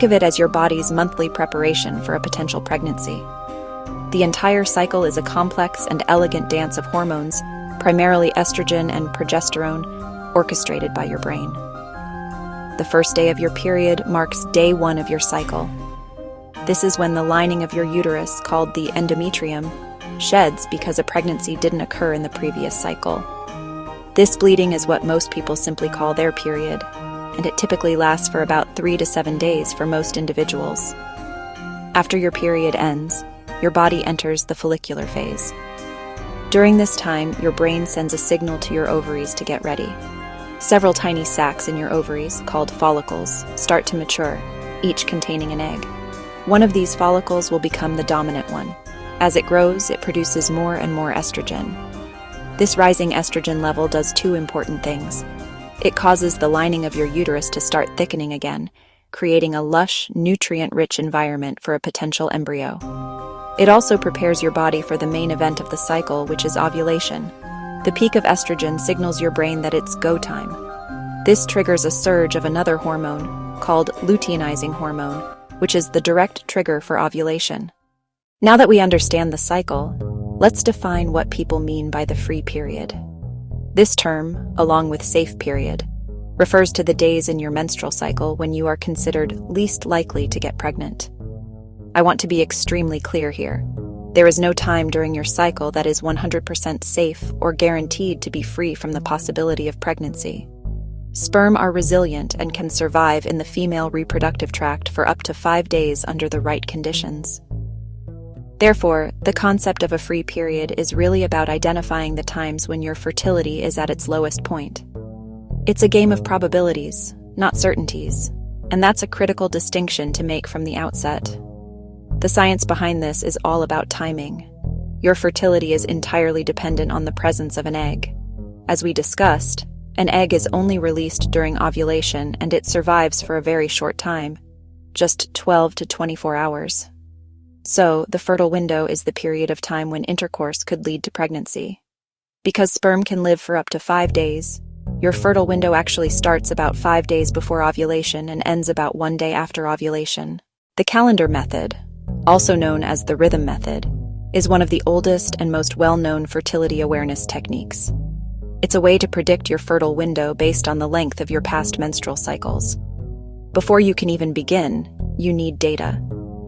Think of it as your body's monthly preparation for a potential pregnancy. The entire cycle is a complex and elegant dance of hormones, primarily estrogen and progesterone, orchestrated by your brain. The first day of your period marks day 1 of your cycle. This is when the lining of your uterus, called the endometrium, sheds because a pregnancy didn't occur in the previous cycle. This bleeding is what most people simply call their period, and it typically lasts for about 3 to 7 days for most individuals. After your period ends, your body enters the follicular phase. During this time, your brain sends a signal to your ovaries to get ready. Several tiny sacs in your ovaries, called follicles, start to mature, each containing an egg. One of these follicles will become the dominant one. As it grows, it produces more and more estrogen. This rising estrogen level does 2 important things. It causes the lining of your uterus to start thickening again, creating a lush, nutrient-rich environment for a potential embryo. It also prepares your body for the main event of the cycle, which is ovulation. The peak of estrogen signals your brain that it's go time. This triggers a surge of another hormone, called luteinizing hormone, which is the direct trigger for ovulation. Now that we understand the cycle, let's define what people mean by the free period. This term, along with safe period, refers to the days in your menstrual cycle when you are considered least likely to get pregnant. I want to be extremely clear here. There is no time during your cycle that is 100% safe or guaranteed to be free from the possibility of pregnancy. Sperm are resilient and can survive in the female reproductive tract for up to 5 days under the right conditions. Therefore, the concept of a free period is really about identifying the times when your fertility is at its lowest point. It's a game of probabilities, not certainties, and that's a critical distinction to make from the outset. The science behind this is all about timing. Your fertility is entirely dependent on the presence of an egg. As we discussed, an egg is only released during ovulation and it survives for a very short time, just 12 to 24 hours. So, the fertile window is the period of time when intercourse could lead to pregnancy. Because sperm can live for up to 5 days, your fertile window actually starts about 5 days before ovulation and ends about 1 day after ovulation. The calendar method, also known as the rhythm method, is one of the oldest and most well-known fertility awareness techniques. It's a way to predict your fertile window based on the length of your past menstrual cycles. Before you can even begin, you need data.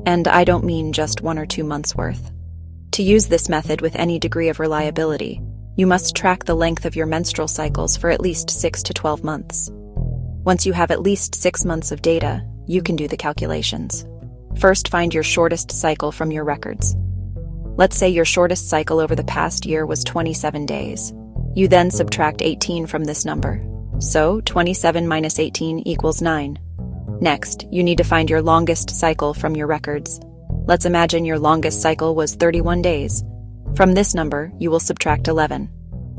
And I don't mean just 1 or 2 months' worth. To use this method with any degree of reliability, you must track the length of your menstrual cycles for at least 6 to 12 months. Once you have at least 6 months of data, you can do the calculations. First, find your shortest cycle from your records. Let's say your shortest cycle over the past year was 27 days. You then subtract 18 from this number. So, 27 minus 18 equals 9. Next, you need to find your longest cycle from your records. Let's imagine your longest cycle was 31 days. From this number, you will subtract 11.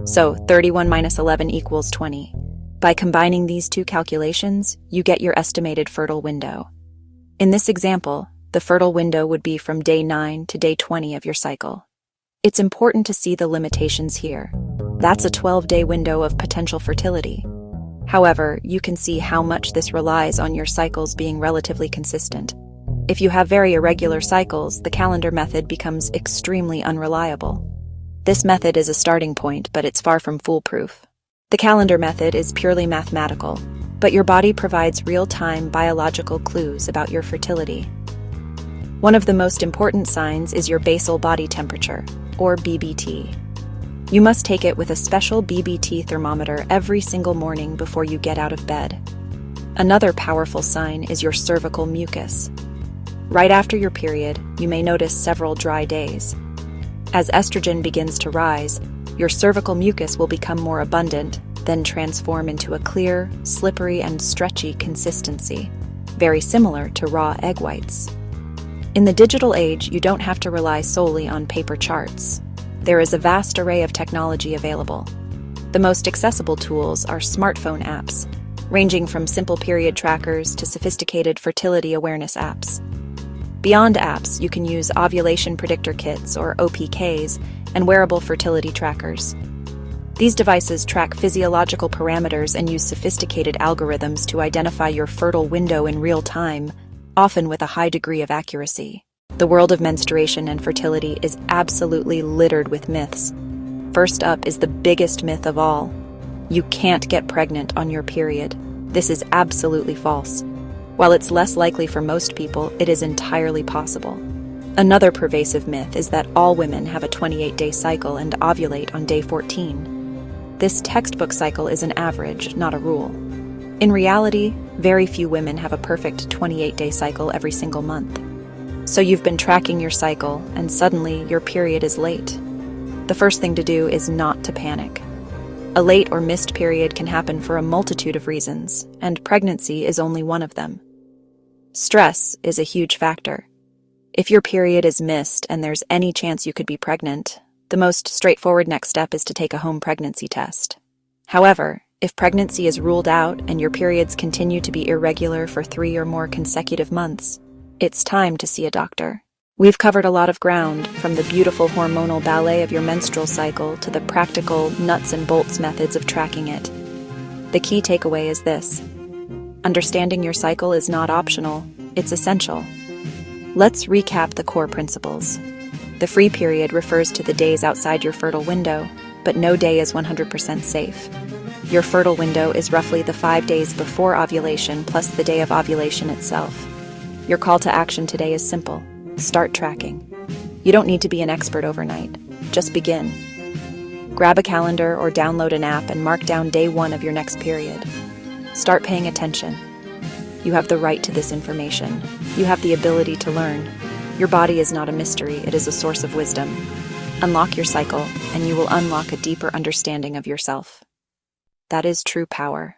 So, 31 minus 11 equals 20. By combining these 2 calculations, you get your estimated fertile window. In this example, the fertile window would be from day 9 to day 20 of your cycle. It's important to see the limitations here. That's a 12-day window of potential fertility. However, you can see how much this relies on your cycles being relatively consistent. If you have very irregular cycles, the calendar method becomes extremely unreliable. This method is a starting point, but it's far from foolproof. The calendar method is purely mathematical, but your body provides real-time biological clues about your fertility. One of the most important signs is your basal body temperature, or BBT. You must take it with a special BBT thermometer every single morning before you get out of bed. Another powerful sign is your cervical mucus. Right after your period, you may notice several dry days. As estrogen begins to rise, your cervical mucus will become more abundant, then transform into a clear, slippery, and stretchy consistency, very similar to raw egg whites. In the digital age, you don't have to rely solely on paper charts. There is a vast array of technology available. The most accessible tools are smartphone apps, ranging from simple period trackers to sophisticated fertility awareness apps. Beyond apps, you can use ovulation predictor kits, or OPKs, and wearable fertility trackers. These devices track physiological parameters and use sophisticated algorithms to identify your fertile window in real time, often with a high degree of accuracy. The world of menstruation and fertility is absolutely littered with myths. First up is the biggest myth of all. You can't get pregnant on your period. This is absolutely false. While it's less likely for most people, it is entirely possible. Another pervasive myth is that all women have a 28-day cycle and ovulate on day 14. This textbook cycle is an average, not a rule. In reality, very few women have a perfect 28-day cycle every single month. So you've been tracking your cycle, and suddenly your period is late. The first thing to do is not to panic. A late or missed period can happen for a multitude of reasons, and pregnancy is only one of them. Stress is a huge factor. If your period is missed and there's any chance you could be pregnant, the most straightforward next step is to take a home pregnancy test. However, if pregnancy is ruled out and your periods continue to be irregular for 3 or more consecutive months, it's time to see a doctor. We've covered a lot of ground, from the beautiful hormonal ballet of your menstrual cycle to the practical nuts and bolts methods of tracking it. The key takeaway is this: understanding your cycle is not optional, it's essential. Let's recap the core principles. The free period refers to the days outside your fertile window, but no day is 100% safe. Your fertile window is roughly the 5 days before ovulation plus the day of ovulation itself. Your call to action today is simple. Start tracking. You don't need to be an expert overnight. Just begin. Grab a calendar or download an app and mark down day 1 of your next period. Start paying attention. You have the right to this information. You have the ability to learn. Your body is not a mystery, it is a source of wisdom. Unlock your cycle, and you will unlock a deeper understanding of yourself. That is true power.